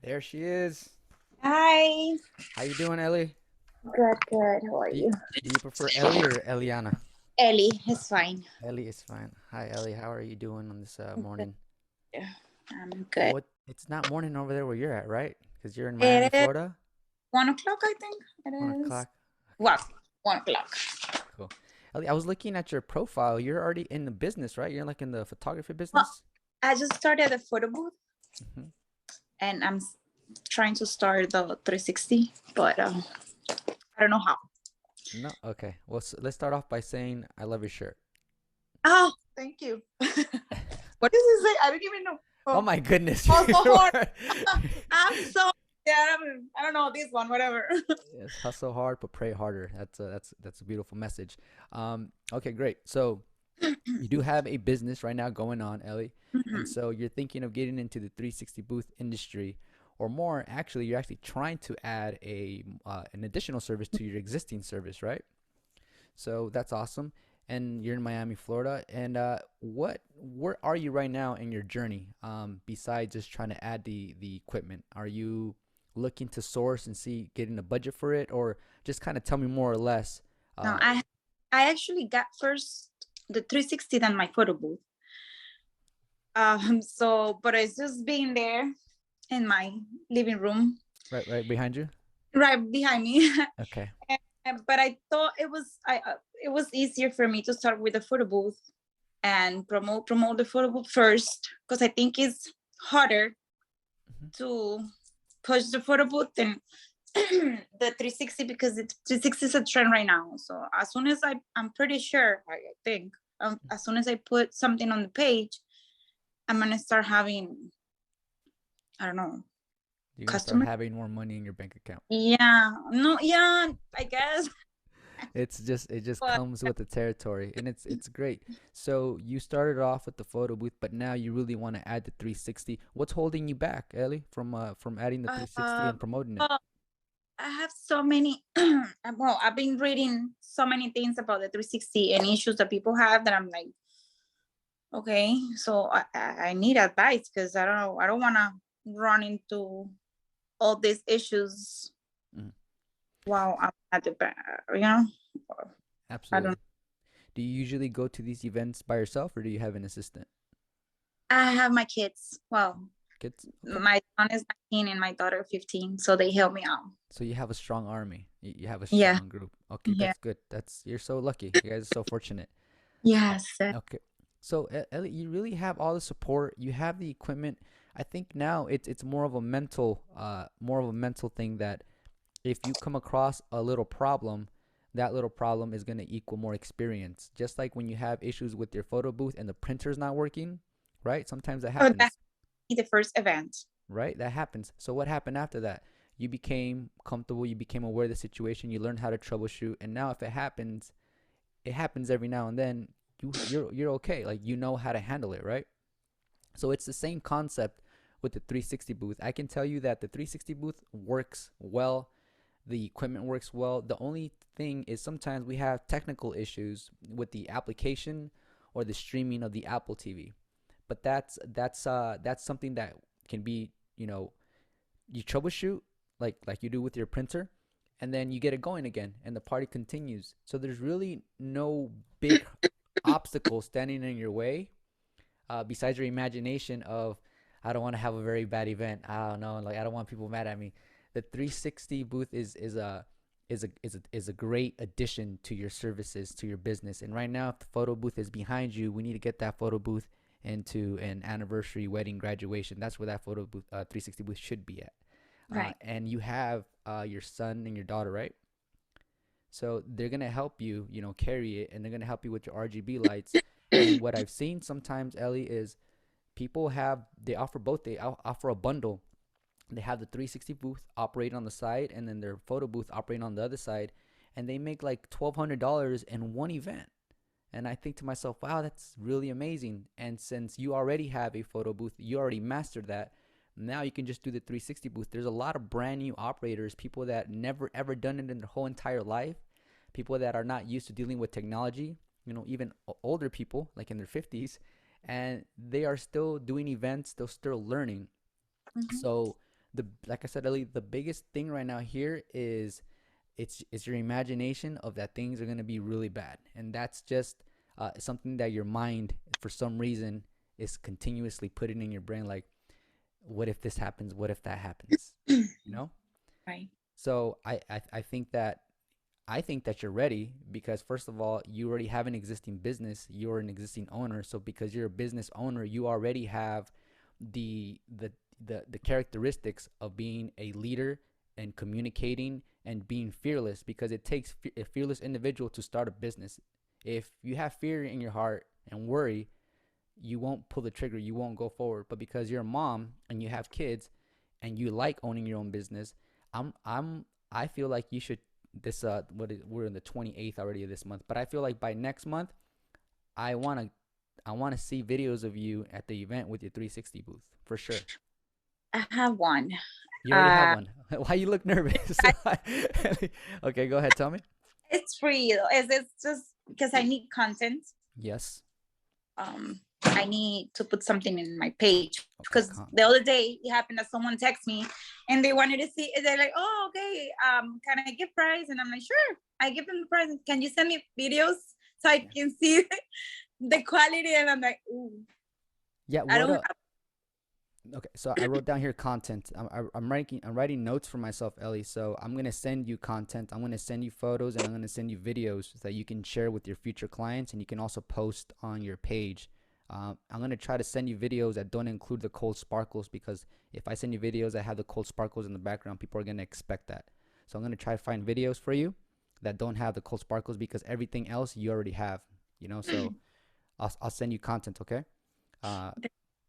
There she is. Hi. How you doing, Ellie? Good, good. How are Do you, you? do you prefer Ellie or Eliana? Ellie, it's fine. Ellie is fine. Hi, Ellie. How are you doing on this Good. morning? I'm good. What? It's not morning over there where you're at, right? Because you're in Miami, It is Florida. 1 o'clock, I think One it is. o'clock. Okay, Well, 1 o'clock. cool. Ellie, I was looking at your profile. You're already in the business, right? You're like in the photography Well, business. I just started a photo booth Hmm. and trying to start the 360, but I don't know how. No. Okay. Well, let's start off by saying I love your shirt. Oh, thank you. What does it say? I don't even know. Oh Oh, my goodness. oh, so hard. I'm so, yeah, I don't know this one, whatever. Yes, hustle hard but pray harder. That's a beautiful message. Okay, great. So you do have a business right now going on, Ellie, and Mhm. so you're thinking of getting into the 360 booth industry, or more. Actually, you're actually trying to add a an additional service to your existing service, right? So that's awesome. And you're in Miami, Florida. And where are you right now in your journey? Besides just trying to add the equipment, are you looking to source and see getting a budget for it, or just kind of tell me more or less? No, Uh, I actually got first the 360 than my photo booth. But it's just being there in my living room, right behind you. right behind me. Okay. But I thought it was easier for me to start with the photo booth and promote the photo booth first, because I think it's harder Mhm. to push the photo booth than the 360, because the 360 is a trend right now. So as soon as I'm pretty sure, I think, as soon as I put something on the page, I'm gonna start having, I don't know, You're gonna start customers. having more money in your bank account. Yeah, no, yeah, I guess. It just But comes with the territory, and it's great. So you started off with the photo booth, but now you really want to add the 360. What's holding you back, Ellie, from adding the 360 uh, and promoting it? well, I have so many. Well, I've been reading so many things about the 360 and issues that people have that I'm like, okay, so I need advice, because I don't want to run into all these issues Mhm. while I'm at the back, you know. I don't. Absolutely. Do you usually go to these events by yourself, or do you have an assistant? I have my kids. Well, Kids? Okay. my son is 19 and my daughter 15, so they help me out. So you have a strong army. You have a Yeah, strong group. Okay, yeah, that's good. You're so lucky. You guys are so fortunate. Uh, yes. okay. So Ellie, you really have all the support. You have the equipment. I think now it's more of a mental thing that if you come across a little problem, that little problem is going to equal more experience. Just like when you have issues with your photo booth and the printer's not working, right? Sometimes that So that's happens, the first event. right? That happens. So what happened after that? You became comfortable, you became aware of the situation, you learned how to troubleshoot, and now if it happens every now and then, you're okay. Like you know how to handle it, right? So it's the same concept with the 360 booth. I can tell you that the 360 booth works well. The equipment works well. The only thing is sometimes we have technical issues with the application or the streaming of the Apple TV. But that's something that can be, you troubleshoot like you do with your printer, and then you get it going again and the party continues. So there's really no big obstacle standing in your way, besides your imagination of, I don't want to have a very bad event. I don't know, like I don't want people mad at me. The 360 booth is a great addition to your services, to your business. And right now, if the photo booth is behind you, we need to get that photo booth into an anniversary, wedding, graduation. That's where that photo booth, 360 booth should be at. Right. And you have your son and your daughter, right? So they're gonna help you, carry it, and they're gonna help you with your RGB lights. And what I've seen sometimes, Ellie, is people they offer both. They offer a bundle. They have the 360 booth operating on the side, and then their photo booth operating on the other side, and they make like $1,200 in one event. And I think to myself, wow, that's really amazing. And since you already have a photo booth, you already mastered that. Now you can just do the 360 booth. There's a lot of brand new operators, people that never ever done it in their whole entire life, people that are not used to dealing with technology, even older people like in their 50s, and they are still doing events, they're still learning. Mhm. So the like I said, Ellie, the biggest thing right now here is it's your imagination of that things are gonna be really bad, and that's just something that your mind, for some reason, is continuously putting in your brain. Like, what if this happens? What if that happens? You know. Right. So I think that you're ready because first of all, you already have an existing business. You're an existing owner. So because you're a business owner, you already have the the the characteristics of being a leader and communicating and being fearless, because it takes a fearless individual to start a business. If you have fear in your heart and worry, you won't pull the trigger, you won't go forward. But because you're a mom and you have kids and you like owning your own business, I feel like you should this we're in the 28th already of this month, but I feel like by next month I want to I want to see videos of you at the event with your 360 booth for sure. I have one. You already have Uh, one. Why you look nervous? I- Okay, go ahead, tell me. it's free. It's just because I need content. Yes. I need to put something in my page Okay, because the other day it happened that someone texted me and they wanted to see. They're like, "Oh, okay. Can I give prize?" And I'm like, "Sure." I give them the prize. Can you send me videos so I yeah. can see the quality? And I'm like, "Ooh, Yeah, I what don't up? Okay, so I wrote down here content. I'm writing notes for myself, Ellie. So I'm gonna send you content. I'm gonna send you photos, and I'm gonna send you videos that you can share with your future clients, and you can also post on your page. I'm gonna try to send you videos that don't include the cold sparkles, because if I send you videos that have the cold sparkles in the background, people are gonna expect that. So I'm gonna try to find videos for you that don't have the cold sparkles, because everything else you already have. So I'll send you content, okay? Uh,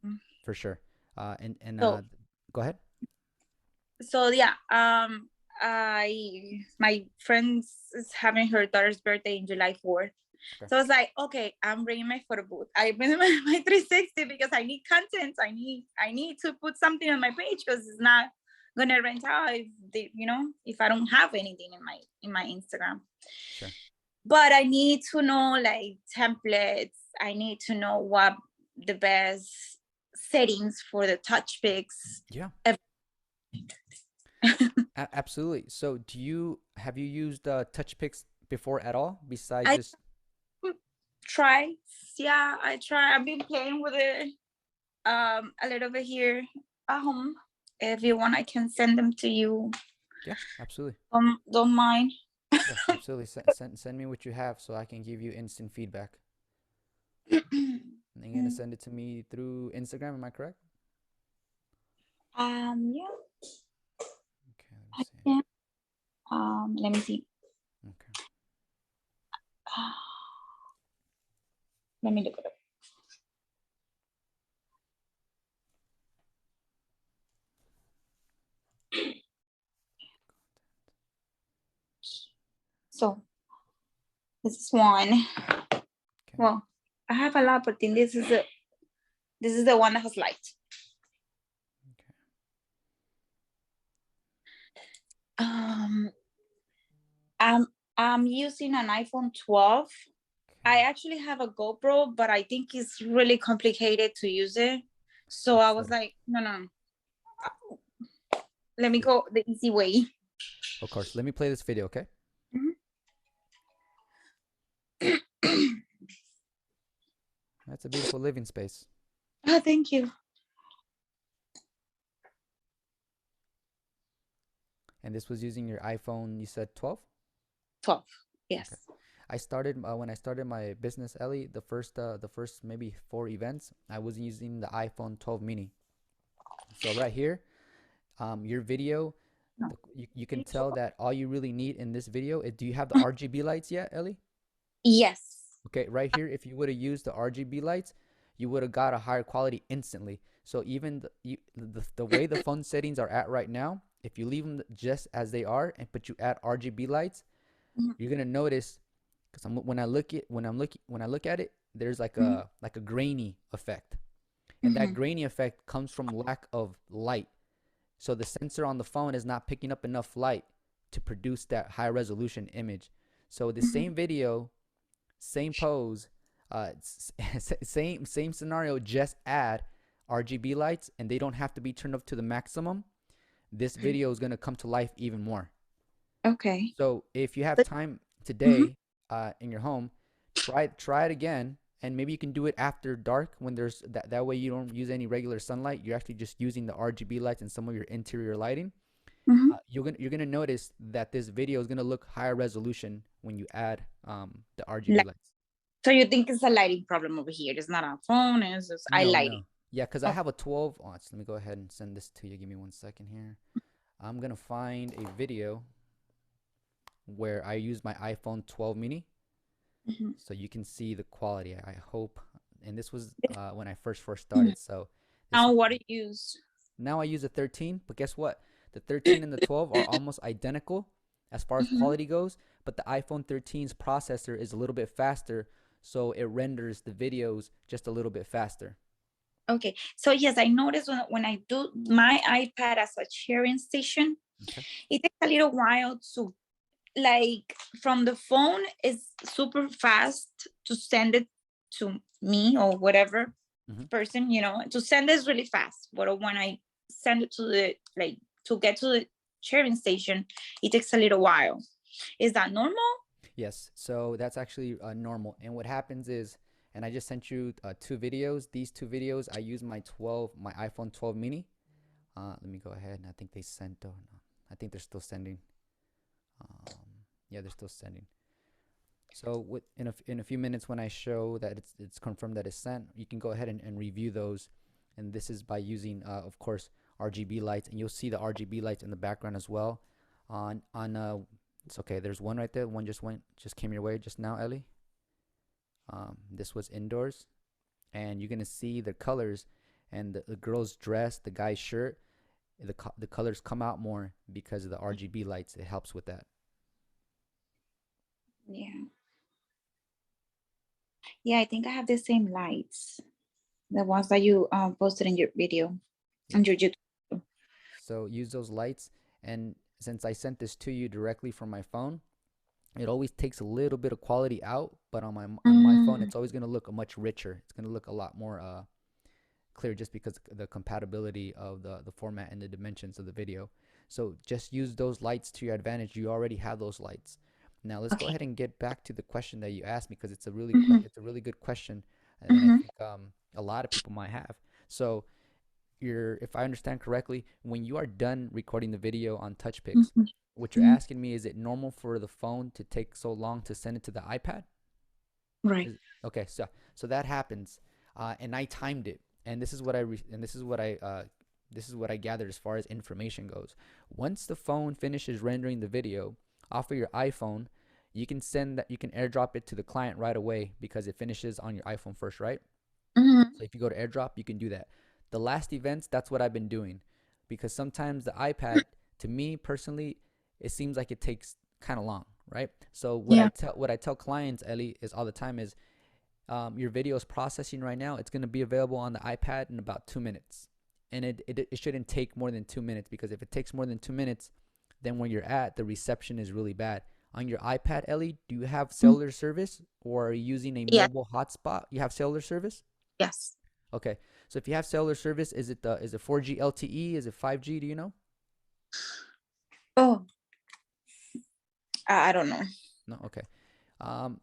know." for sure. And So go ahead. so yeah, I my friends is having her daughter's birthday in July 4th. Okay. So I was like, okay, I'm bringing my photo booth. I bring my 360 because I need content. I need to put something on my page because it's not gonna rent out if if I don't have anything in my Instagram. Sure. But I need to know like templates. I need to know what the best settings for the touch pics. Yeah. Absolutely. So, have you used TouchPix before at all? Besides I just try. Yeah, I try. I've been playing with it a little bit here at home. If you want, I can send them to you. yeah, absolutely. Don't mind. Yeah, absolutely. Send me what you have so I can give you instant feedback. And you're gonna send it to me through Instagram. Am I correct? Yeah, Okay, let me I see. can. Let me see. Okay. Let me look it up. So this is one. Okay. Well, I have a lot, but then this is the one that has light. Okay. Um, I'm I'm using an iPhone 12. I Okay. actually have a GoPro, but I think it's really complicated to use it. So I was Absolutely. like, no, no, let me Sure. go the easy way. Of course. Let me play this video, okay? That's a beautiful living space. Oh, thank you. And this was using your iPhone, you said 12? 12. Okay. Yes. I started when I started my business, Ellie. The first maybe 4 events, I was using the iPhone 12 mini. So right here, your video, No. you can tell that all you really need in this video is, do you have the RGB lights yet, Ellie? Yes. Okay, right here, if you would have used the RGB lights, you would have got a higher quality instantly. So even the way the phone settings are at right now, if you leave them just as they are and but you add RGB lights, you're gonna notice, because when I look at it, there's like a grainy effect, and that Mm-hmm. grainy effect comes from lack of light. So the sensor on the phone is not picking up enough light to produce that high resolution image. So the Mm-hmm. same video, same pose, same scenario, just add RGB lights, and they don't have to be turned up to the maximum. this video is going to come to life even more. Okay. So if you have But, time mhm, today in your home, try it again, and maybe you can do it after dark when there's that way you don't use any regular sunlight. You're actually just using the RGB lights and some of your interior lighting. mhm. You're gonna notice that this video is gonna look higher resolution when you add the RGB Like, lights. so you think it's a lighting problem over here? It's not a phone. It's just I No, lighting. no. Yeah, because I Oh, have a 12. Oh, let me go ahead and send this to you. Give me 1 second here. I'm gonna find a video where I use my iPhone 12 mini mhm. so you can see the quality. I hope. And this was when I first Mhm. started. So this Now is what do you use? now I use a 13, but guess what? The 13 and the 12 are almost identical as far as Mhm. quality goes, but the iPhone 13's processor is a little bit faster, so it renders the videos just a little bit faster. Okay. So yes, I noticed when I do my iPad as a sharing station, Okay. it takes a little while to like from the phone is super fast to send it to me or whatever Hmm. person, to send is really fast. But when I send it to the like to get to the sharing station, it takes a little while. Is that normal? Yes, so that's actually normal. And what happens is, and I just sent you two videos. These two videos, I use my iPhone 12 mini. Let me go ahead, and I think they sent. Oh no, I think they're still sending. Yeah, they're still sending. So in a few minutes, when I show that it's confirmed that it's sent, you can go ahead and review those. And this is by using, of course, RGB lights, and you'll see the RGB lights in the background as well. It's okay. There's one right there. One just came your way just now, Ellie. This was indoors, and you're gonna see the colors and the girl's dress, the guy's shirt. The colors come out more because of the RGB lights. It helps with that. Yeah. Yeah, I think I have the same lights, the ones that you posted in your video Yeah. on your YouTube. So use those lights. And since I sent this to you directly from my phone, it always takes a little bit of quality out, but on my phone, Mm, it's always gonna look much richer. It's gonna look a lot more clear just because the compatibility of the format and the dimensions of the video. So just use those lights to your advantage. You already have those lights. Now let's go okay. ahead and get back to the question that you asked me because Hmm. it's a really good question, and I Hmm. think a lot of people might have. So if I understand correctly, when you are done recording the video on TouchPix, Hmm. what you're Hmm. asking me is it normal for the phone to take so long to send it to the iPad? Right. Is, okay, so that happens, and I timed it, and this is what I gathered as far as information goes. Once the phone finishes rendering the video off of your iPhone, you can airdrop it to the client right away because it finishes on your iPhone first, right? Hmm. So if you go to airdrop, you can do that. The last events, that's what I've been doing because sometimes the iPad, to me personally, it seems like it takes kind of long, right? So Yeah. what I tell clients, Ellie, is all the time is your video is processing right now. It's going to be available on the iPad in about 2 minutes, and it shouldn't take more than 2 minutes because if it takes more than 2 minutes, then where you're at, the reception is really bad. On your iPad, Ellie, do you have Mm. cellular service or are you using a Yes. mobile hotspot? You have cellular service? Yes. Okay. So if you have cellular service, is it 4G LTE? Is it 5G? Do you know? Oh, I don't know. No. Okay. Um.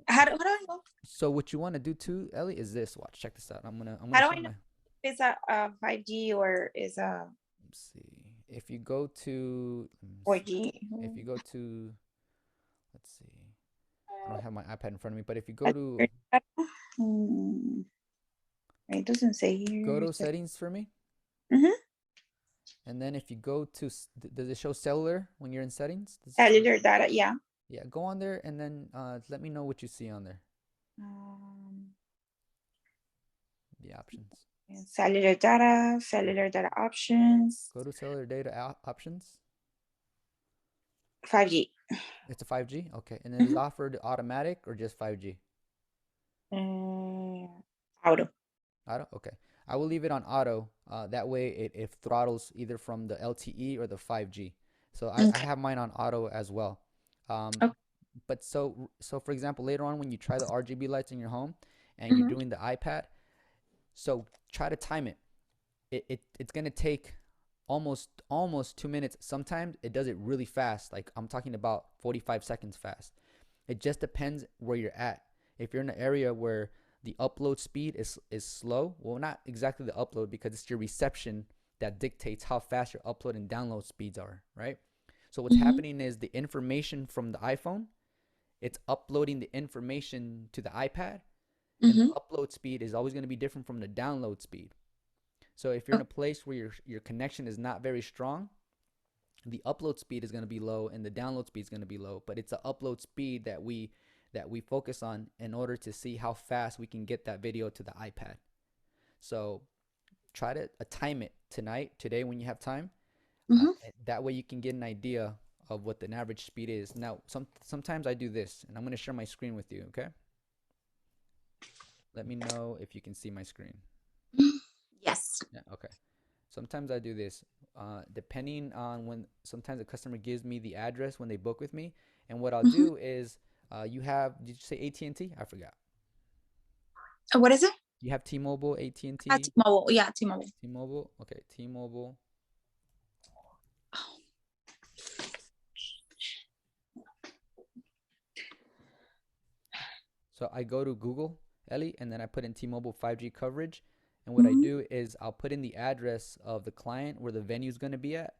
How do I know? So what you want to do too, Ellie, is this. Watch. Check this out. I'm How gonna do show I know my. if it's a 5G or is a Let's see. If you go to. Let me see. 4G? If you go to. Let's see. I don't have my iPad in front of me, but if you go to Hmm, it doesn't say here. go It to says, settings for me, mhm. and then if you go to does it show cellular when you're in settings? Cellular data. Yeah. Yeah. Go on there and then let me know what you see on there. Um, The options. cellular data options, Go to cellular data options. 5G. It's a 5G? Okay. And then is it Mhm. offered automatic or just 5G? Uh, Auto. Auto? Okay. I will leave it on auto. That way it throttles either from the LTE or the 5G. So I Okay. have mine on auto as well. Um, Okay. but so for example, later on when you try the RGB lights in your home and you're Mhm. doing the iPad, so try to time it. It's gonna take almost 2 minutes. Sometimes it does it really fast. Like I'm talking about 45 seconds fast. It just depends where you're at. If you're in an area where the upload speed is slow, well, not exactly the upload because it's your reception that dictates how fast your upload and download speeds are, right? So what's Mm-hmm. happening is the information from the iPhone, it's uploading the information to the iPad, and the Mm-hmm. upload speed is always going to be different from the download speed. So if you're in Oh, a place where your connection is not very strong, the upload speed is going to be low and the download speed is going to be low, but it's the upload speed that we focus on in order to see how fast we can get that video to the iPad. So try to time it today when you have time. mm-hmm. That way you can get an idea of what the average speed is. Now, sometimes I do this, and I'm going to share my screen with you. Okay, let me know if you can see my screen. Yes. Yeah. Okay. Sometimes I do this, depending on when. Sometimes a customer gives me the address when they book with me, and what I'll Mm-hmm. do is, you have. Did you say AT&T? I forgot. What is it? You have T-Mobile, AT&T, T-Mobile. Yeah, T-Mobile. T-Mobile. Okay, T-Mobile. So I go to Google, Ellie, and then I put in T-Mobile 5G coverage. And what I Mm-hmm. do is I'll put in the address of the client where the venue is going to be at,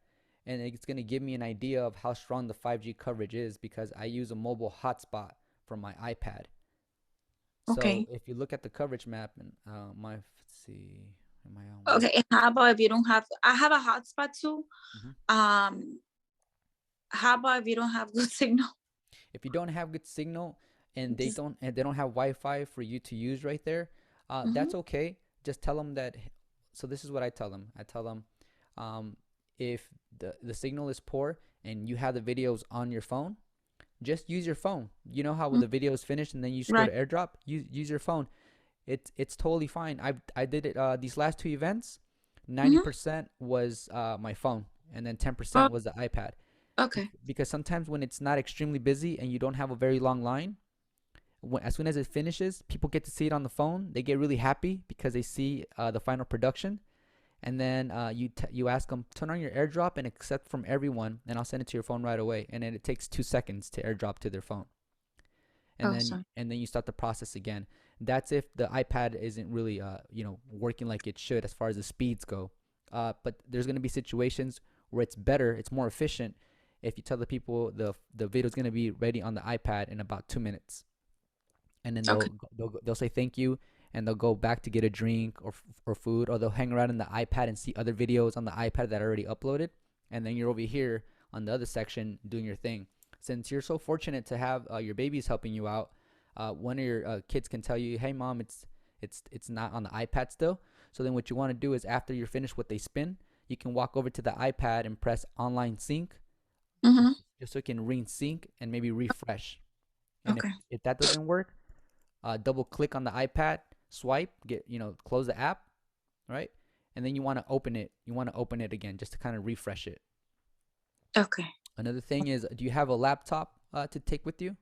and it's going to give me an idea of how strong the 5G coverage is because I use a mobile hotspot from my iPad. So Okay. if you look at the coverage map and let's see, am I on Okay. Wi-Fi? And how about if you don't have? I have a hotspot too. Hmm. Um. How about if you don't have good signal? If you don't have good signal and they Just. don't have Wi-Fi for you to use right there, Mm-hmm. that's okay. Just tell them that. So this is what I tell them. I tell them, um, if the signal is poor and you have the videos on your phone, just use your phone. You know how when the video is finished and then you just go Right. to AirDrop, use your phone. It's totally fine. I did it these last two events. Ninety Mm-hmm. percent was my phone, and then 10% Oh, was the iPad. okay. Because sometimes when it's not extremely busy and you don't have a very long line, as soon as it finishes, people get to see it on the phone. They get really happy because they see the final production, and then you ask them turn on your AirDrop and accept from everyone, and I'll send it to your phone right away. And then it takes 2 seconds to AirDrop to their phone, Awesome. and then you start the process again. That's if the iPad isn't really working like it should as far as the speeds go. But there's gonna be situations where it's better, it's more efficient if you tell the people the video is gonna be ready on the iPad in about 2 minutes, and then Okay. they'll say thank you, and they'll go back to get a drink or food, or they'll hang around in the iPad and see other videos on the iPad that are already uploaded, and then you're over here on the other section doing your thing. Since you're so fortunate to have your babies helping you out, one of your kids can tell you, "Hey, mom, it's not on the iPad still." So then what you want to do is after you're finished what they spin, you can walk over to the iPad and press online sync, Mm-hmm. just so it can re-sync and maybe refresh. And if Okay. if that doesn't work, double click on the iPad, swipe, close the app, right? And then you want to open it. You want to open it again just to kind of refresh it. Okay. Another thing is, do you have a laptop to take with you?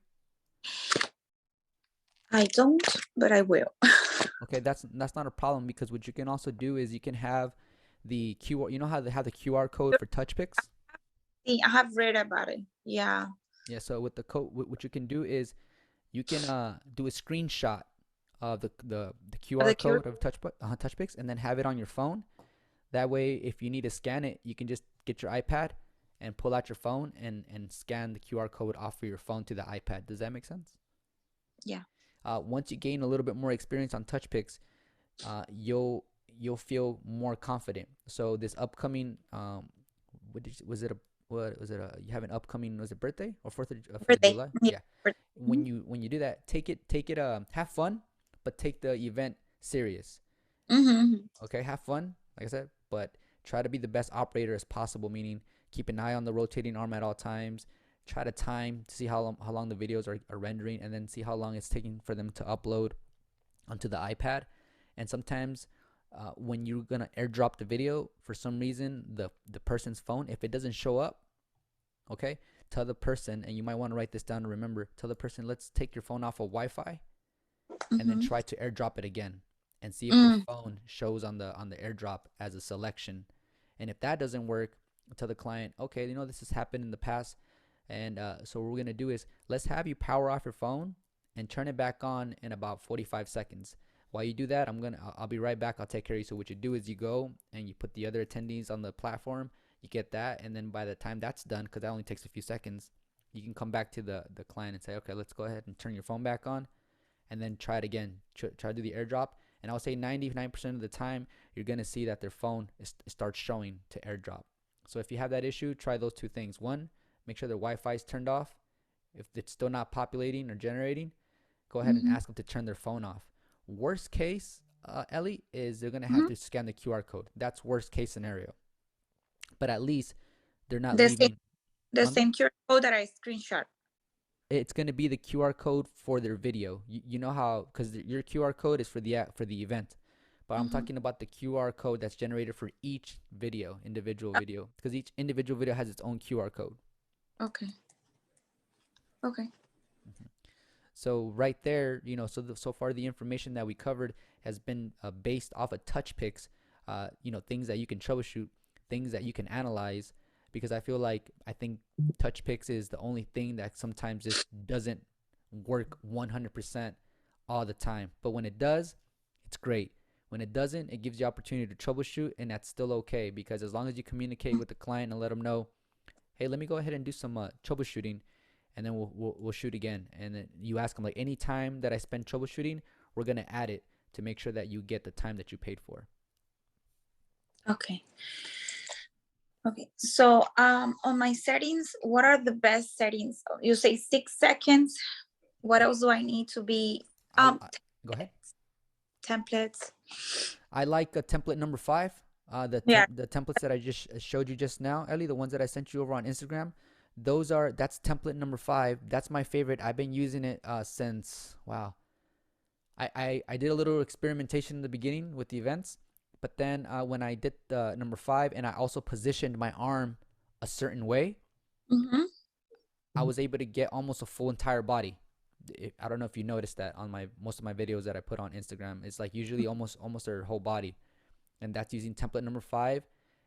I don't, but I will. Okay, that's not a problem because what you can also do is you can have the QR. You know how they have the QR code for TouchPix? See, I have read about it. Yeah. Yeah. So with the code, what you can do is you can do a screenshot of the For QR the cure. code of TouchPix and then have it on your phone. That way, if you need to scan it, you can just get your iPad and pull out your phone and scan the QR code off of your phone to the iPad. Does that make sense? Yeah. Once you gain a little bit more experience on TouchPix, you'll feel more confident. So this upcoming, was it a what was it? You have an upcoming, was it birthday or Fourth of Birthday. July? Yeah. Yeah. Birthday. When you do that, take it have fun, but take the event serious. Mm-hmm. Okay, have fun, like I said, but try to be the best operator as possible. Meaning, keep an eye on the rotating arm at all times. Try to time to see how long the videos are rendering, and then see how long it's taking for them to upload onto the iPad. And sometimes, when you're gonna airdrop the video, for some reason, the person's phone, if it doesn't show up, okay, tell the person, and you might want to write this down to remember. Tell the person, let's take your phone off of Wi-Fi and then Mm-hmm. try to airdrop it again and see if their Mm. phone shows on the airdrop as a selection, And if that doesn't work, tell the client, okay, this has happened in the past, and so what we're gonna do is let's have you power off your phone and turn it back on in about 45 seconds. While you do that, I'll be right back. I'll take care of you. So what you do is you go and you put the other attendees on the platform. You get that, and then by the time that's done, because that only takes a few seconds, you can come back to the client and say, okay, let's go ahead and turn your phone back on, and then try it again. Try to do the airdrop, and I'll say 99% of the time you're gonna see that their phone starts showing to airdrop. So if you have that issue, try those two things. One, make sure their Wi-Fi is turned off. If it's still not populating or generating, go ahead and Mm-hmm. ask them to turn their phone off. Worst case, Ellie, is they're gonna have Mm-hmm. to scan the QR code. That's worst case scenario. But at least they're not The same leaving. the Monday. same QR code that I screenshot. It's gonna be the QR code for their video. You know how, because your QR code is for the event, but I'm Mm-hmm. talking about the QR code that's generated for each video, individual video, because each individual video has its own QR code. Okay. Okay. Mhm. So right there, so far the information that we covered has been based off of touch picks, things that you can troubleshoot, things that you can analyze, because I think touch picks is the only thing that sometimes just doesn't work 100% all the time. But when it does, it's great. When it doesn't, it gives you opportunity to troubleshoot, and that's still okay, because as long as you communicate with the client and let them know, hey, let me go ahead and do some troubleshooting, and then we'll shoot again. And then you ask them, like, any time that I spend troubleshooting, we're gonna add it to make sure that you get the time that you paid for. Okay. Okay. So on my settings, what are the best settings? You say 6 seconds. What else do I need to be I, I Go ahead. templates? I like template number 5. Yeah. The templates that I just showed you just now, Ellie, the ones that I sent you over on Instagram, that's template number 5. That's my favorite. I've been using it since, wow. I did a little experimentation in the beginning with the events, but then when I did the number 5 and I also positioned my arm a certain way, Mm-hmm. I was able to get almost a full entire body. I don't know if you noticed that on my most of my videos that I put on Instagram. It's like usually almost their whole body, and that's using template number 5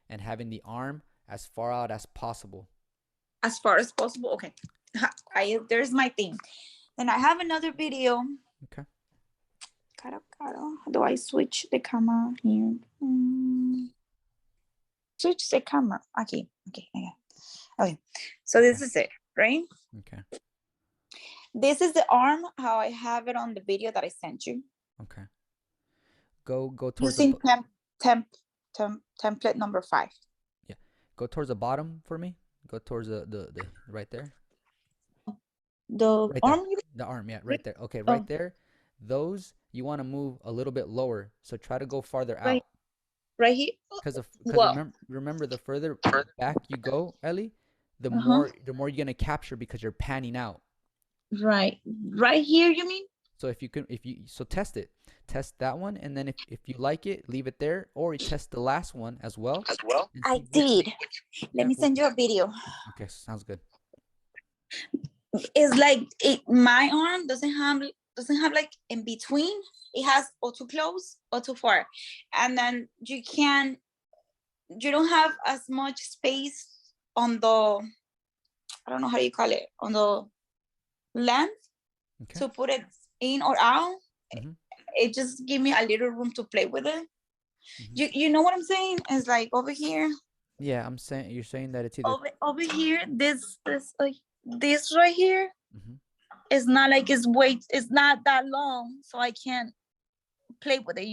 and having the arm as far out as possible. As far as possible. Okay. There's my thing. Then I have another video. Okay. How do I switch the camera here? Switch the camera. Okay. Okay. Okay. So this Okay. is it, right? Okay. This is the arm, how I have it on the video that I sent you. Okay. Go towards Using template number 5. yeah. Go towards the bottom for me. Go towards the right there. The Right there. arm. The arm, yeah, right there. Okay, right Oh, there. Those you want to move a little bit lower. So try to go farther right, out. right here. Because Well, remember the further back you go, Ellie, uh-huh. the more you're gonna capture because you're panning out. Right here, you mean? So if you so test it. Test that one, and then if you like it, leave it there, or you test the last one as well and I see which. did. Let Yeah, me send you a video. okay, sounds good. It's like my arm doesn't have like in between. It has or too close or too far, and then you don't have as much space on the, I don't know how you call it, on the length Okay. to put it in or out. Mm-hmm. It just give me a little room to play with it. Mm-hmm. You know what I'm saying? It's like over here, Yeah, you're saying that it's either. over here, this right here Mm-hmm. is not like it's not that long, so I can't play with it.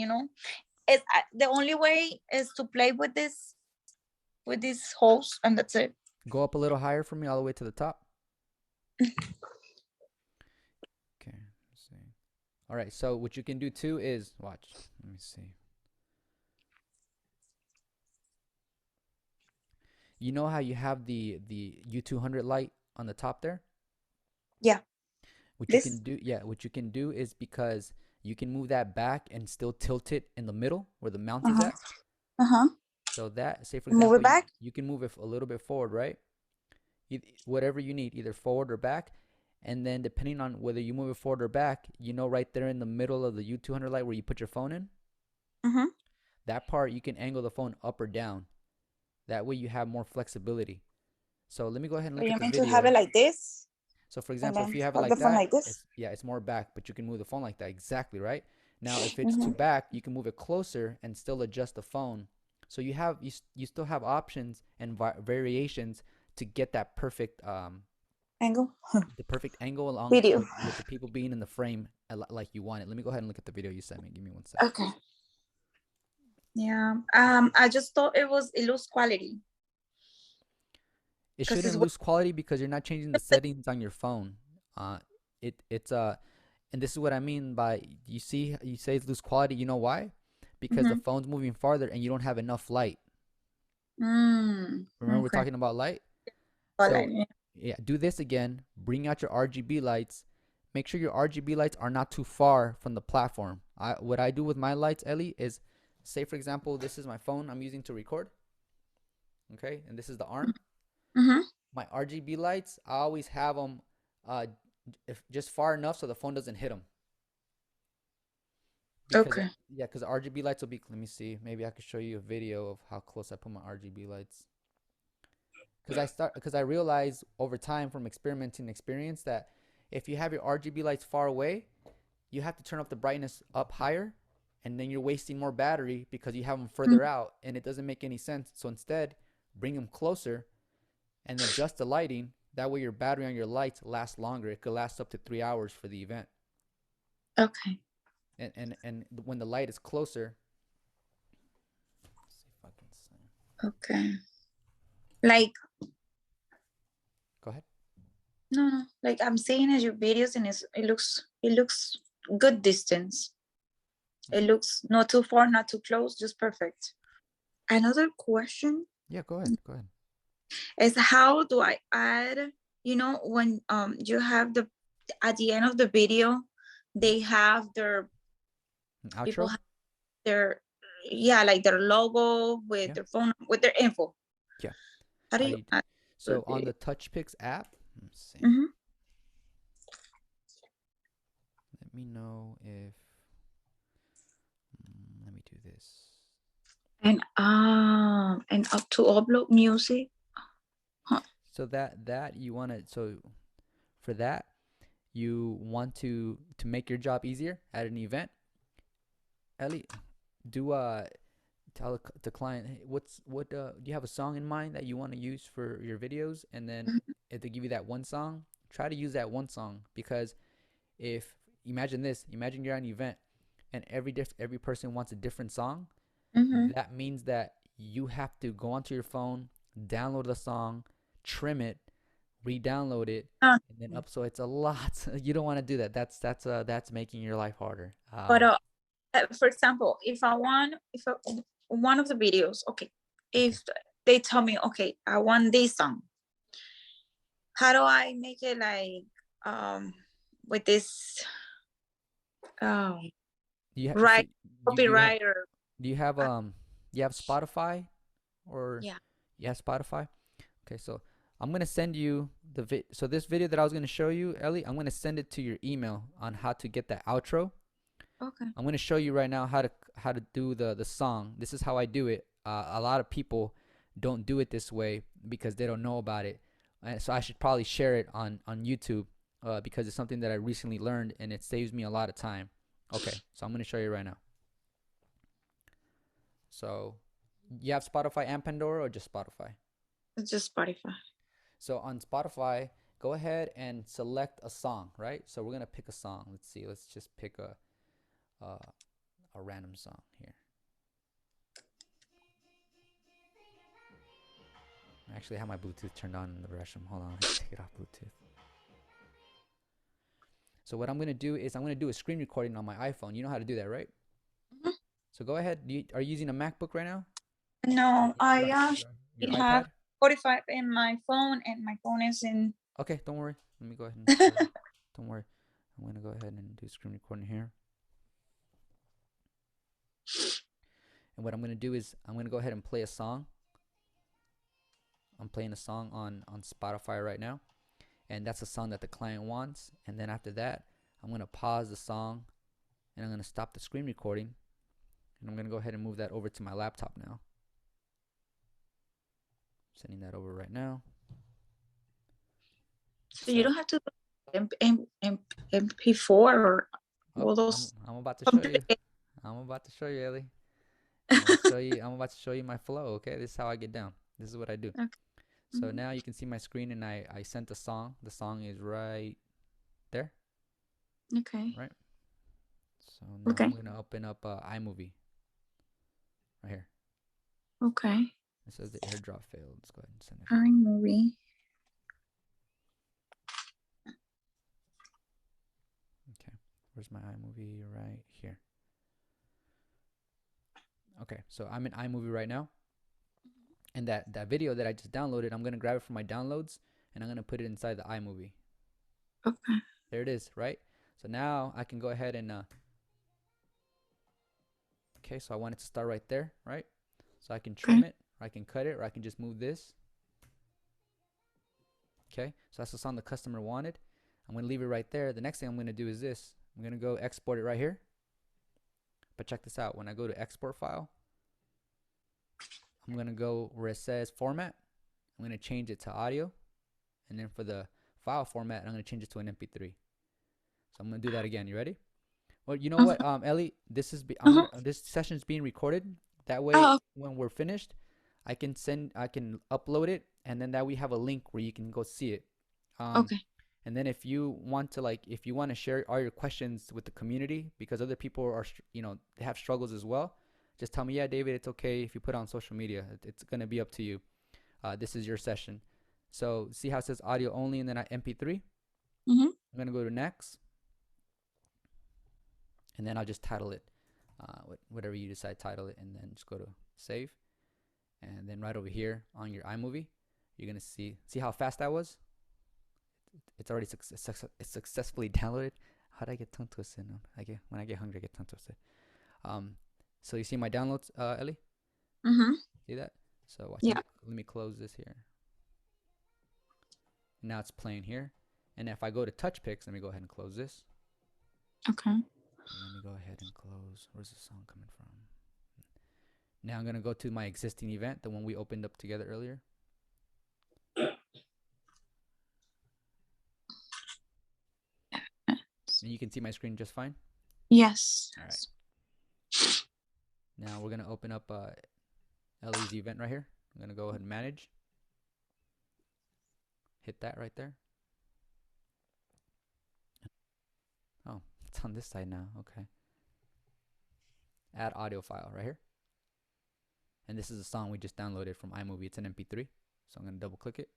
It's the only way is to play with this holes, and that's it. Go up a little higher for me, all the way to the top. Okay. Let's see. All right. So what you can do too is watch. Let me see. You know how you have the U200 light on the top there? Yeah, What you can this. do, yeah, what you can do is, because you can move that back and still tilt it in the middle where the mount is Uh-huh. at. Uh-huh. So that, say for Move example, it back. you can move it a little bit forward, right? Whatever you need, either forward or back. And then depending on whether you move it forward or back, right there in the middle of the U200 light where you put your phone in, Mm-hmm. that part you can angle the phone up or down. That way you have more flexibility. So let me go ahead and So look you at the mean to have it video. like this So for and example, if then you have it have the like phone that, like this? it's, yeah, it's more back, but you can move the phone like that. Exactly, right? Now, if it's too Mm-hmm. back, you can move it closer and still adjust the phone. So you still have options and variations to get that perfect Angle. the perfect angle along Video. with the people being in the frame like you want it. Let me go ahead and look at the video you sent me. Give me one sec. Okay. Yeah. I just thought it looks quality It because it's shouldn't lose quality because you're not changing the settings on your phone. Uh, it's and this is what I mean by you say it's lose quality. You know why? Because the mm-hmm. phone's moving farther and you don't have enough light. Remember we're Okay. talking about light. So Quality. yeah, do this again. Bring out your RGB lights. Make sure your RGB lights are not too far from the platform. What I do with my lights, Ellie, is say for example, this is my phone I'm using to record. Okay, and this is the arm. Mm-hmm. My RGB lights, I always have them uh, if just far enough so the phone doesn't hit them. Because Okay. yeah, because the RGB lights will be. Let me see. Maybe I could show you a video of how close I put my RGB lights. Because I realized over time from experimenting experience that if you have your RGB lights far away, you have to turn up the brightness up higher, and then you're wasting more battery because you have them further out, and it doesn't make any sense. So instead, bring them closer and adjust the lighting. That way, your battery on your lights lasts longer. It could last up to 3 hours for the event. Okay. And when the light is closer, let's see if I can see. Okay. Like Go ahead. no. Like I'm seeing as your videos and it looks good distance. It Okay. looks not too far, not too close, just perfect. Another question Yeah, go ahead. Go ahead. is how do I add, when you have the at the end of the video, they have their An people outro. have their yeah, like their logo with Yeah. their phone with their info. Yeah. How do How do you you? add the So on video? the TouchPix app, let's see. Mm-hmm. Let me know if. Let me do this. And up to upload music. Huh. So that you want to. So for that, you want to make your job easier at an event. Ellie, do tell the client, hey, what do you have a song in mind that you want to use for your videos, and then if they give you that one song, try to use that one song. Because if imagine this, imagine you're at an event and every person wants a different song, Mm-hmm. that means that you have to go onto your phone, download the song, trim it, re-download it, and then up. So it's a lot. You don't want to do that. That's making your life harder. But for example, if one of the videos, okay, Okay. if they tell me, okay, I want this song, how do I make it like with this um So right you do you have copyright or do you have uh, you have Spotify, or yeah. you have Spotify? Okay, so I'm gonna send you so this video that I was gonna show you, Ellie, I'm gonna send it to your email on how to get that outro. Okay. I'm gonna show you right now how to do the song. This is how I do it. A lot of people don't do it this way because they don't know about it. So I should probably share it on YouTube because it's something that I recently learned and it saves me a lot of time. Okay, so I'm gonna show you right now. So you have Spotify and Pandora or just Spotify? It's just Spotify. So on Spotify, go ahead and select a song, right? So we're gonna pick a song. Let's see. Let's just pick uh, a random song here. I actually have my Bluetooth turned on in the restroom. Hold on, let's take it off Bluetooth. So what I'm gonna do is I'm gonna do a screen recording on my iPhone. You know how to do that, right? Mhm. So go ahead. Are you using a MacBook right now? No, I Your actually have iPad? 45 in my phone, and my phone is in. Okay, don't worry. Let me go ahead and show you. Don't worry. I'm gonna go ahead and do screen recording here. And what I'm gonna do is I'm gonna go ahead and play a song. I'm playing a song on Spotify right now, and that's a song that the client wants. And then after that, I'm gonna pause the song, and I'm gonna stop the screen recording, and I'm gonna go ahead and move that over to my laptop now. Sending that over right now. So you don't have to MP4 or all those. I'm about to show you. I'm about to show you, Ellie. I'm about to show you. I'm about to show you my flow. Okay, this is how I get down. This is what I do. Okay. So now you can see my screen, and I sent a song. The song is right there. Okay. Right. So now Okay. I'm gonna open up iMovie. Right here. Okay. It says the airdrop failed. Let's go ahead and send it. iMovie. Okay. Where's my iMovie? Right here. Okay. So I'm in iMovie right now. And that video that I just downloaded, I'm gonna grab it from my downloads and I'm gonna put it inside the iMovie. Okay. There it is, right? So now I can go ahead and okay, so I want it to start right there, right? So I can trim it, or I can cut it, or I can just move this. Okay, so that's the song the customer wanted. I'm gonna leave it right there. The next thing I'm gonna do is this. I'm gonna go export it right here. But check this out. When I go to export file, I'm gonna go where it says format. I'm gonna change it to audio, and then for the file format, I'm gonna change it to an MP3. So I'm gonna do that again. You ready? Well, you know what, Ellie, this is this session is being recorded. That way, when we're finished, I can upload it, and then that we have a link where you can go see it. Okay. And then if you want to share all your questions with the community, because other people are, they have struggles as well, just tell me, yeah, David, it's okay if you put it on social media. It's gonna be up to you. This is your session. So see how it says audio only, and then MP3. I'm gonna go to next. And then I'll just title it, whatever you decide, title it, and then just go to save. And then right over here on your iMovie, you're gonna see how fast that was. It's already successfully downloaded. How did I get tongue twisted? When I get hungry, I get tongue twisted. So you see my downloads, Ellie? See that? So watch. Yeah. Let me close this here. Now it's playing here. And if I go to touch picks, let me go ahead and close this. Okay. Let me go ahead and close. Where's the song coming from? Now I'm going to go to my existing event, the one we opened up together earlier. And you can see my screen just fine? Yes. All right. Now we're going to open up Ellie's event right here. I'm going to go ahead and manage. Hit that right there. Oh, it's on this side now. Okay. Add audio file right here. And this is a song we just downloaded from iMovie. It's an MP3. So I'm going to double click it.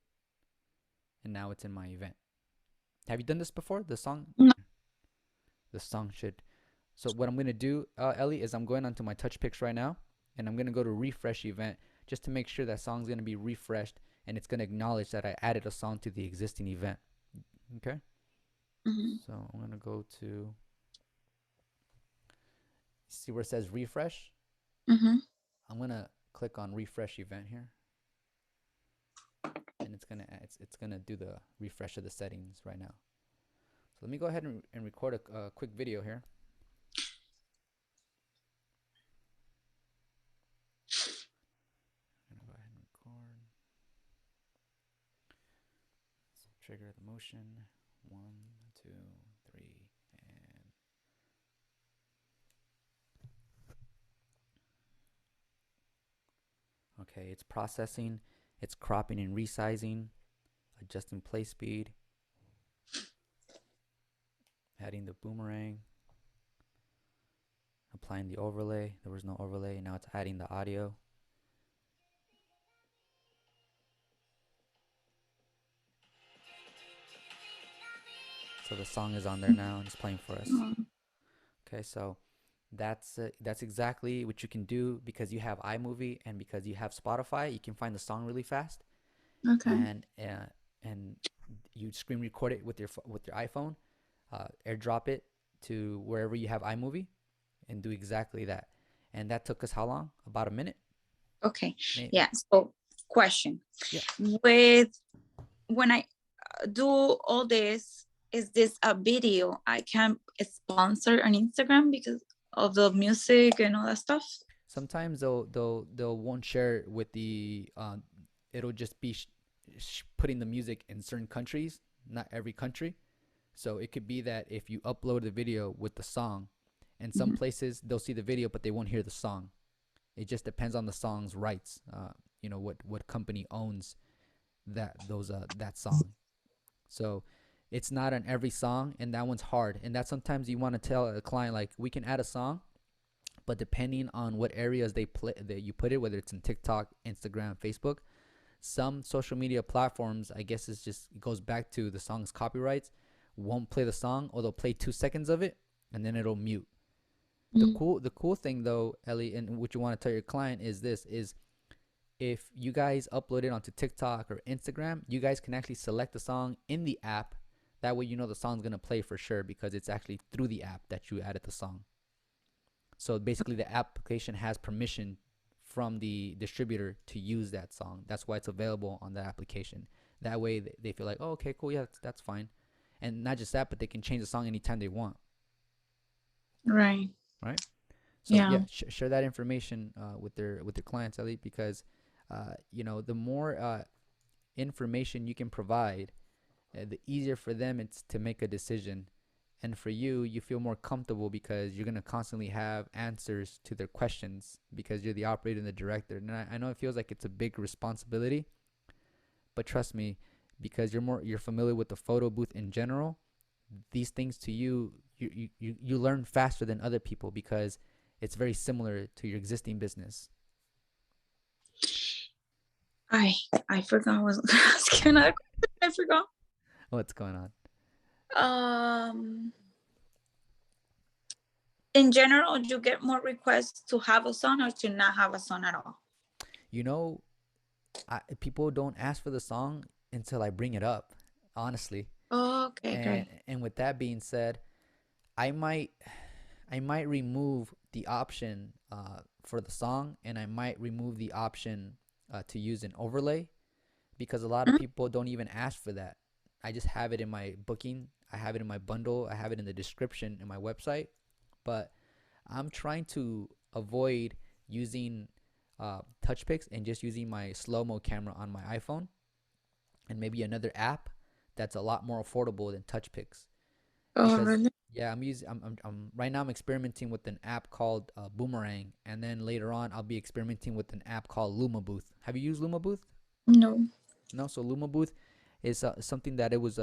And now it's in my event. Have you done this before? The song? No. The song should. So what I'm going to do, Ellie, is I'm going onto my touch picks right now. And I'm going to go to refresh event just to make sure that song's going to be refreshed. And it's going to acknowledge that I added a song to the existing event. Okay? So I'm going to go to, see where it says refresh? I'm going to click on refresh event here. And it's going to do the refresh of the settings right now. So let me go ahead and record a quick video here. I'm going to go ahead and record. Let's trigger the motion. 1, 2, 3, and okay, it's processing, it's cropping and resizing, adjusting play speed, adding the boomerang, applying the overlay. There was no overlay. Now it's adding the audio. So the song is on there now and it's playing for us. Okay, so that's exactly what you can do because you have iMovie and because you have Spotify. You can find the song really fast. Okay. And you screen record it with your iPhone, airdrop it to wherever you have iMovie, and do exactly that. And that took us how long? About a minute. Okay. Maybe. Yeah. So, question. Yeah. When I do all this, is this a video I can sponsor on Instagram because of the music and all that stuff? Sometimes they'll won't share it with the it'll just be putting the music in certain countries, not every country. So it could be that if you upload the video with the song, in some Mhm. places they'll see the video but they won't hear the song. It just depends on the song's rights. What company owns that song. So it's not on every song, and that one's hard. And that sometimes you want to tell a client like we can add a song, but depending on what areas they play that you put it, whether it's in TikTok, Instagram, Facebook, some social media platforms, I guess it goes back to the song's copyrights, won't play the song, or they'll play 2 seconds of it and then it'll mute. The Mm. cool thing though, Ellie, and what you want to tell your client is this is if you guys upload it onto TikTok or Instagram, you guys can actually select the song in the app. That way you know the song's gonna play for sure because it's actually through the app that you added the song. So basically the application has permission from the distributor to use that song. That's why it's available on the application. That way they feel like, oh, okay, cool, yeah, that's fine. And not just that, but they can change the song anytime they want, Right. right? So Yeah. yeah, share that information with their clients, Ellie, because the more information you can provide, the easier for them it's to make a decision. And for you, you feel more comfortable because you're going to constantly have answers to their questions because you're the operator and the director. And I know it feels like it's a big responsibility, but trust me, because you're familiar with the photo booth in general, these things to you learn faster than other people because it's very similar to your existing business. I I forgot I was asking another question. I forgot. What's going on? Um, in general, you get more requests to have a son or to not have a son at all. You know, people don't ask for the song until I bring it up, honestly. Oh, okay, And great. and with that being said, I might I might remove the option for the song, and I might remove the option to use an overlay because a lot of Mm. people don't even ask for that. I just have it in my booking, I have it in my bundle, I have it in the description in my website. But I'm trying to avoid using touch picks and just using my slow mo camera on my iPhone and maybe another app that's a lot more affordable than touch picks. Oh, Because really? yeah, I'm right now I'm experimenting with an app called Boomerang, and then later on I'll be experimenting with an app called Luma Booth. Have you used Luma Booth? No. No. So Luma Booth is something that it was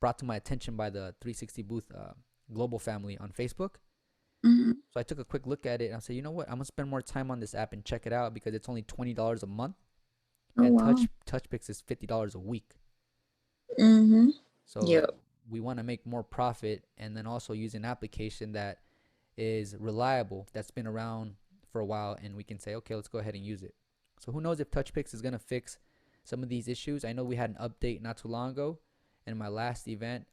brought to my attention by the 360 Booth global family on Facebook. Hmm. So I took a quick look at it and I said, you know what? I'm gonna spend more time on this app and check it out because it's only $20 a month, Oh, and wow. TouchPix is $50 a week. Mm-hmm. So Yep. we want to make more profit and then also use an application that is reliable, that's been around for a while, and we can say, okay, let's go ahead and use it. So who knows if TouchPix is gonna fix some of these issues? I know we had an update not too long ago, in my last event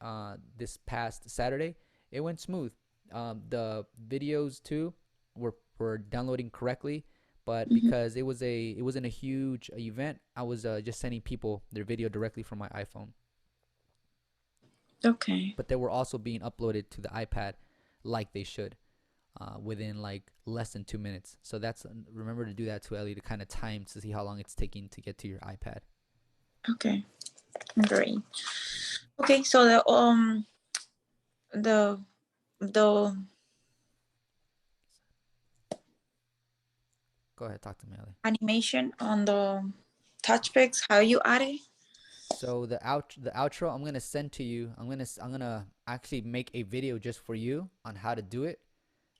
this past Saturday. It went smooth. The videos too were downloading correctly, but Hmm. because it wasn't a huge event, I was just sending people their video directly from my iPhone. Okay. But they were also being uploaded to the iPad like they should within like less than 2 minutes. So that's remember to do that to Ellie to kind of time to see how long it's taking to get to your iPad. Okay. Great. Okay. So the the Go ahead, talk to me, Ellie. animation on the touch picks, how you add it? So the outro I'm gonna send to you. I'm gonna actually make a video just for you on how to do it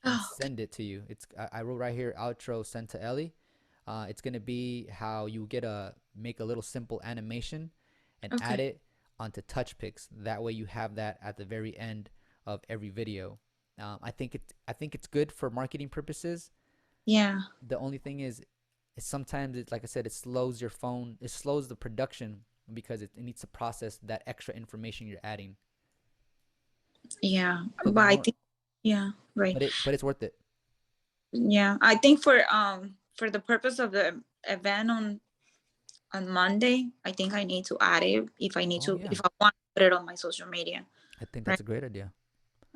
and Oh, okay. send it to you. I wrote right here outro sent to Ellie. It's gonna be how you make a little simple animation and add Okay. it onto TouchPix. That way you have that at the very end of every video. I think it's good for marketing purposes. Yeah. The only thing is sometimes it's like I said, it slows your phone, it slows the production because it needs to process that extra information you're adding. Yeah. So the But I more, think, yeah. Right. but it's worth it. Yeah. I think for the purpose of the event on Monday, I think I need to add it Oh yeah, if I want to put it on my social media. I think Right. that's a great idea.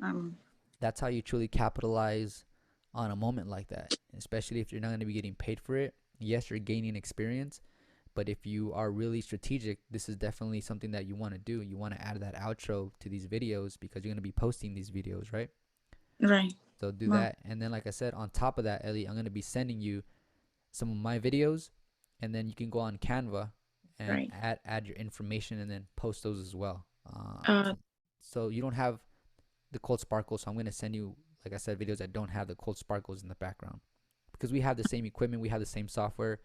Um. That's how you truly capitalize on a moment like that, especially if you're not going to be getting paid for it. Yes, you're gaining experience, But if you are really strategic, this is definitely something that you want to do. You want to add that outro to these videos because you're going to be posting these videos, right? Right. So do Well, that. And then, like I said, on top of that, Ellie, I'm going to be sending you some of my videos. And then you can go on Canva and right. add your information and then post those as well. Uh, So you don't have the cold sparkles. So I'm going to send you, like I said, videos that don't have the cold sparkles in the background because we have the same equipment, we have the same software,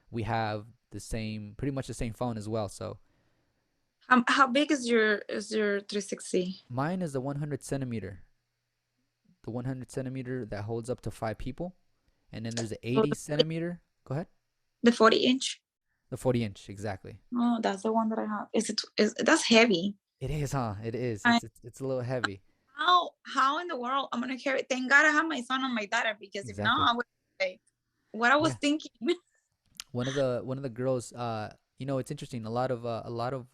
we have the same, pretty much the same phone as well. So how big is your 360? mine is the 100 centimeter, the 100 centimeter that holds up to 5 people, and then there's the So 80 centimeter. Go ahead. the 40 inch. The 40 inch, exactly. Oh, that's the one that I have. Is it is that's heavy? It is, huh? It is. I It's a little heavy. how in the world I'm gonna carry? Thank God I have my son on my daughter because if not, Exactly. I would like what I was Yeah. thinking. One of the girls, it's interesting. A lot of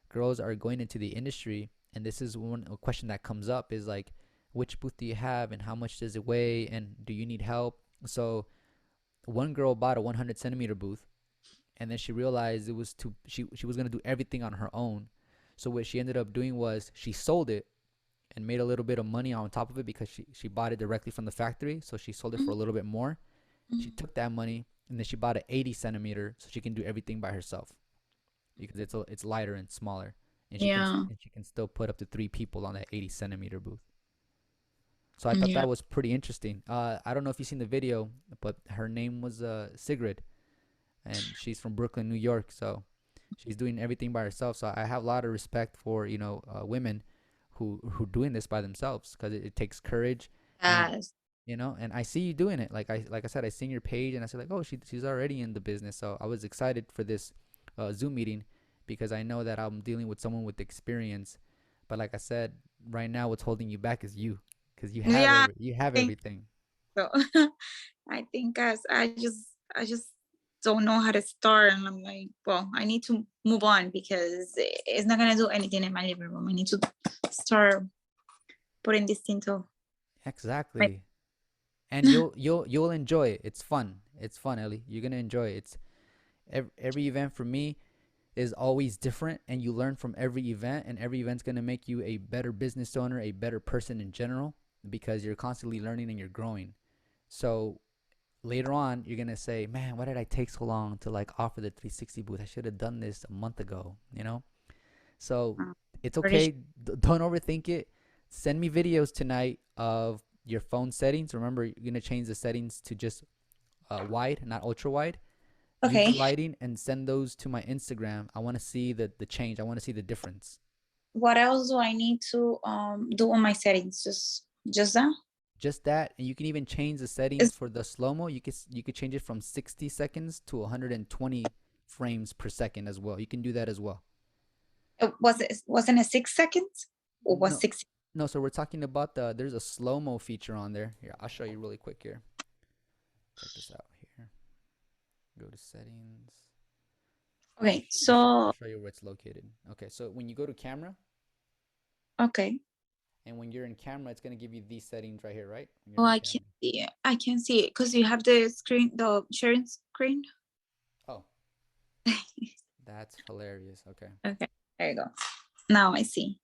girls are going into the industry, and this is one a question that comes up is like, which booth do you have, and how much does it weigh, and do you need help? So one girl bought a 100 centimeter booth, and then she realized it was too. She was gonna do everything on her own. So what she ended up doing was she sold it and made a little bit of money on top of it because she bought it directly from the factory. So she sold it for a little bit more. She took that money and then she bought an 80 centimeter so she can do everything by herself because it's lighter and smaller, and Yeah, she can still put up to 3 people on that 80 centimeter booth. So I thought yeah. that was pretty interesting. I don't know if you've seen the video, but her name was Sigrid, and she's from Brooklyn, New York. So she's doing everything by herself. So I have a lot of respect for women who doing this by themselves because it takes courage, and Yes. and I see you doing it. Like I said, I seen your page and I said like, oh, she's already in the business. So I was excited for this Zoom meeting because I know that I'm dealing with someone with experience. But like I said, right now what's holding you back is you because Yeah, you have I think everything. so. I think as I just don't know how to start, and I'm like, well, I need to move on because it's not gonna do anything in my living room. I need to start putting this into my. Exactly. And you'll enjoy it. It's fun. It's fun, Ellie. You're gonna enjoy it. It's every event for me is always different, and you learn from every event, and every event's going to make you a better business owner, a better person in general, because you're constantly learning and you're growing. So later on you're going to say, man, why did I take so long to like offer the 360 booth? I should have done this a month ago. So it's Pretty okay. Don't overthink it. Send me videos tonight of your phone settings. Remember, you're going to change the settings to just wide, not ultra wide. Use the okay. lighting and send those to my Instagram. I want to see the change. I want to see the difference. What else do I need to do on my settings? Just that? Just that, and you can even change the settings Is for the slow mo. You could change it from 60 seconds to 120 frames per second as well. You can do that as well. was it wasn't it 6 seconds or was No, 6? no. So we're talking about there's a slow mo feature on there. Here, I'll show you really quick here. Check this out here. Go to settings. Okay, I'll so show you where it's located. Okay, so when you go to camera, okay. and when you're in camera, it's gonna give you these settings right here, right? When Oh, you're in I can camera. see it. I can see it because you have the screen, the sharing screen. Oh, that's hilarious. Okay. Okay, there you go. Now I see.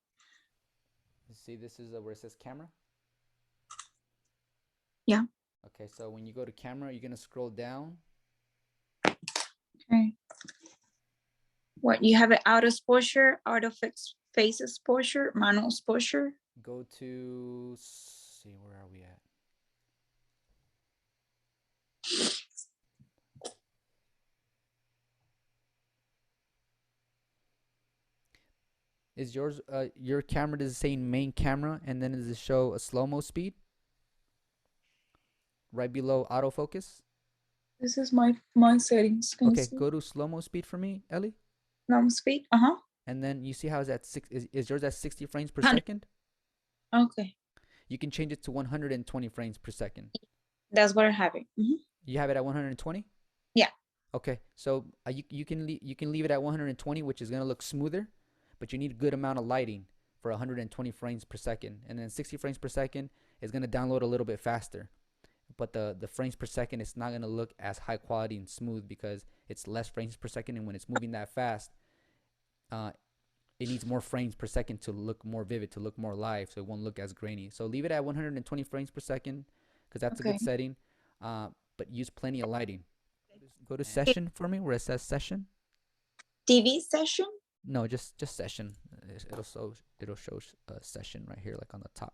You see, this is where it says camera. Yeah. Okay, so when you go to camera, you're gonna scroll down. Okay. What you have it auto exposure, auto face exposure, manual exposure. Go to see where are we at? Is your camera does it say main camera and then does it show a slow mo speed right below autofocus? This is my settings. Can you Okay, see? go to slow mo speed for me, Ellie. Normal speed. Uh-huh. And then you see how is that is yours at 60 frames per 100. second? Okay. You can change it to 120 frames per second. That's what I have it. You have it at 120? Yeah. Okay, so you can leave it at 120, which is gonna look smoother, but you need a good amount of lighting for 120 frames per second, and then 60 frames per second is gonna download a little bit faster. but the frames per second is not gonna look as high quality and smooth because it's less frames per second, and when it's moving that fast, uh, it needs more frames per second to look more vivid, to look more live, so it won't look as grainy. So leave it at 120 frames per second because that's a good Okay. setting. But use plenty of lighting. Go to Okay. session for me, where it says session. TV session. No, just session. It'll show session right here, like on the top.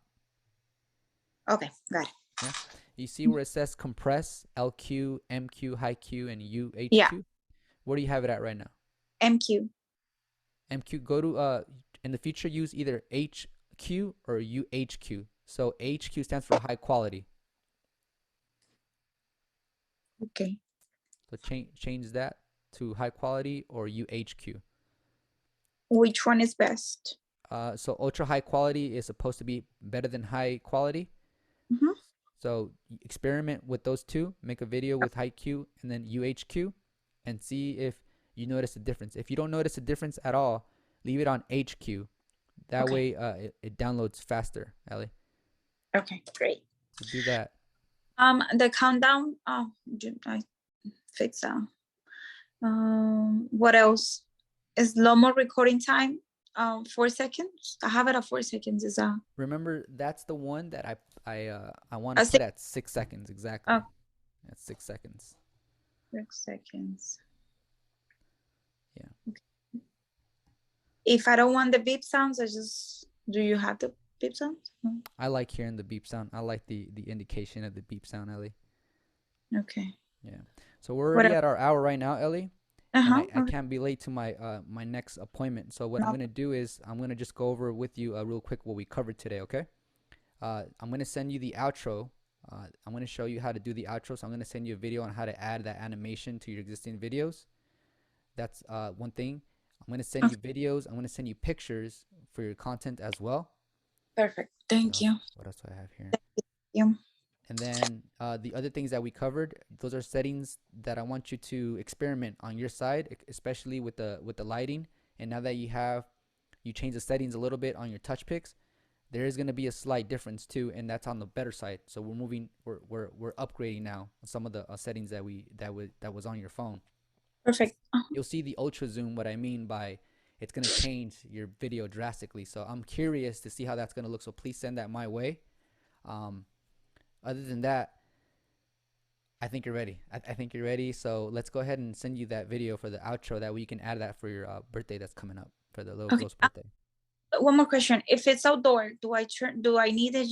Okay, got it. Yeah. You see where it says compress, LQ, MQ, high Q, and Yeah, UHQ? Where do you have it at right now? MQ. MQ, go to in the future use either HQ or UHQ. So HQ stands for high quality. Okay. So change that to high quality or UHQ. Which one is best? So ultra high quality is supposed to be better than high quality. Mm-hmm. So experiment with those two, make a video with high Q and then UHQ, and see if you notice a difference. If you don't notice a difference at all, leave it on HQ. That Okay. way it downloads faster, Ellie. Okay, great. So do that. The countdown. Oh, I fixed that. What else? Is slow-mo recording time 4 seconds? I have it at 4 seconds. Is Remember, that's the one that I want to a put six, at 6 seconds exactly. At 6 seconds. 6 seconds. Yeah. Okay. If I don't want the beep sounds, do you have the beep sounds? No. I like hearing the beep sound. I like the indication of the beep sound, Ellie. Okay. Yeah. So we're What already else? at our hour right now, Ellie. And I Okay. can't be late to my next appointment. So what I'm No, gonna do is I'm gonna just go over with you real quick what we covered today, okay? I'm gonna send you the outro. I'm gonna show you how to do the outro. So I'm gonna send you a video on how to add that animation to your existing videos. That's one thing. I'm gonna send okay. you videos. I'm gonna send you pictures for your content as well. Perfect. What Thank else? you. What else do I have here? Thank you. And then the other things that we covered, those are settings that I want you to experiment on your side, especially with the lighting. And now that you change the settings a little bit on your touch picks, there is going to be a slight difference too, and that's on the better side. So we're upgrading now some of the settings that was on your phone. Perfect. You'll see the ultra zoom. What I mean by it's going to change your video drastically. So I'm curious to see how that's going to look. So please send that my way. Um, Other than that, I think you're ready. I think you're ready. So let's go ahead and send you that video for the outro. That way you can add that for your birthday that's coming up, for the little Okay. girl's birthday. One more question. If it's outdoor, do I need a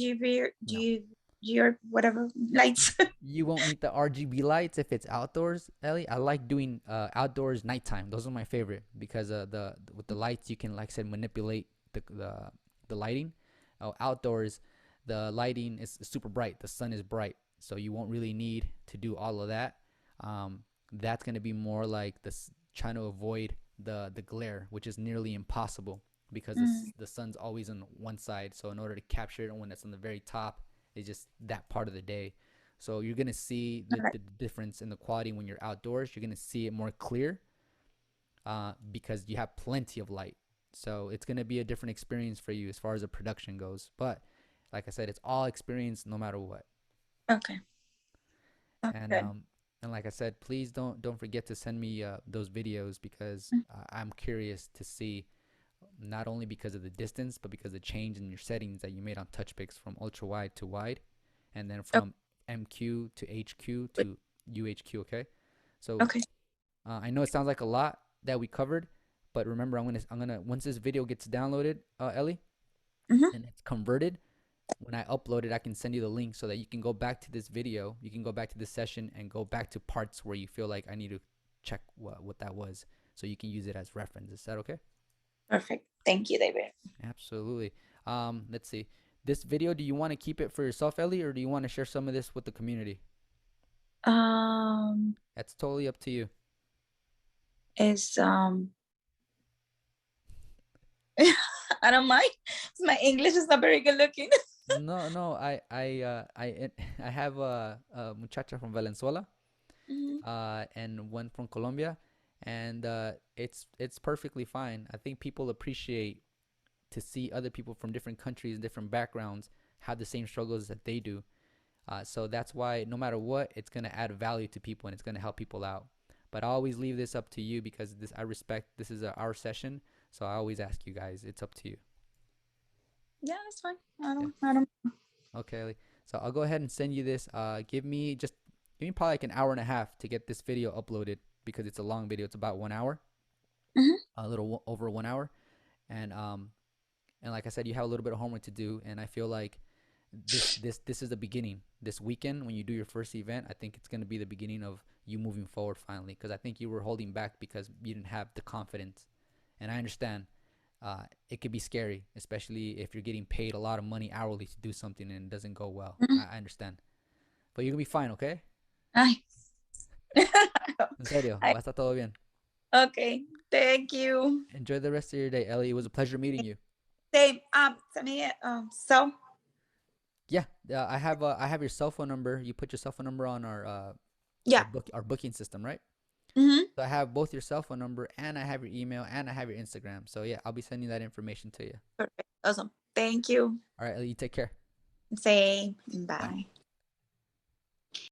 No, whatever lights? you won't need the RGB lights if it's outdoors, Ellie. I like doing outdoors nighttime. Those are my favorite because the with the lights you can, like I said, manipulate the lighting. Outdoors, the lighting is super bright. The sun is bright, so you won't really need to do all of that. That's gonna be more like this, trying to avoid the glare, which is nearly impossible because the sun's always on one side. So in order to capture it when it's on the very top, it's just that part of the day. So you're gonna see the difference in the quality when you're outdoors. You're gonna see it more clear because you have plenty of light. So it's gonna be a different experience for you as far as the production goes. But like I said, it's all experience no matter what. Okay. And Okay. and like I said, please don't forget to send me those videos because I'm curious to see, not only because of the distance, but because of the change in your settings that you made on TouchPix from ultra wide to wide, and then from MQ to HQ to UHQ. Okay, so Okay. I know it sounds like a lot that we covered, but remember, I'm gonna once this video gets downloaded, Ellie, Mm-hmm. and it's converted. When I upload it, I can send you the link so that you can go back to this video, you can go back to this session and go back to parts where you feel like I need to check what that was, so you can use it as reference. Is that okay? Perfect. Thank you, David. Absolutely. Let's see. This video, do you want to keep it for yourself, Ellie, or do you want to share some of this with the community? Um, That's totally up to you. is I don't mind. My English is not very good looking. No, no. I have a muchacha from Valenzuela, Mhm. and one from Colombia, and it's perfectly fine. I think people appreciate to see other people from different countries, different backgrounds, have the same struggles that they do. So that's why no matter what, it's gonna add value to people and it's gonna help people out. But I always leave this up to you because this I respect. This is our session, so I always ask you guys. It's up to you. Yeah, that's fine. Yeah. I don't. Okay, Ellie. So I'll go ahead and send you this. Give me probably like an hour and a half to get this video uploaded because it's a long video. It's about 1 hour, Mhm. a little over 1 hour, and like I said, you have a little bit of homework to do. And I feel like this is the beginning. This weekend when you do your first event, I think it's gonna be the beginning of you moving forward finally. Because I think you were holding back because you didn't have the confidence, and I understand. It could be scary, especially if you're getting paid a lot of money hourly to do something and it doesn't go well. Mhm. I understand, but you're gonna be fine, okay? Ay. En serio, Ay, va a estar todo bien. okay, thank you. Enjoy the rest of your day, Ellie. It was a pleasure meeting you. Same. Send me so Yeah, I have your cell phone number. You put your cell phone number on yeah. our booking system, right? Mm-hmm. So I have both your cell phone number and I have your email and I have your Instagram. So yeah, I'll be sending that information to you. Perfect. Awesome. Thank you. All right, Ellie, you take care. Same. Bye. Bye.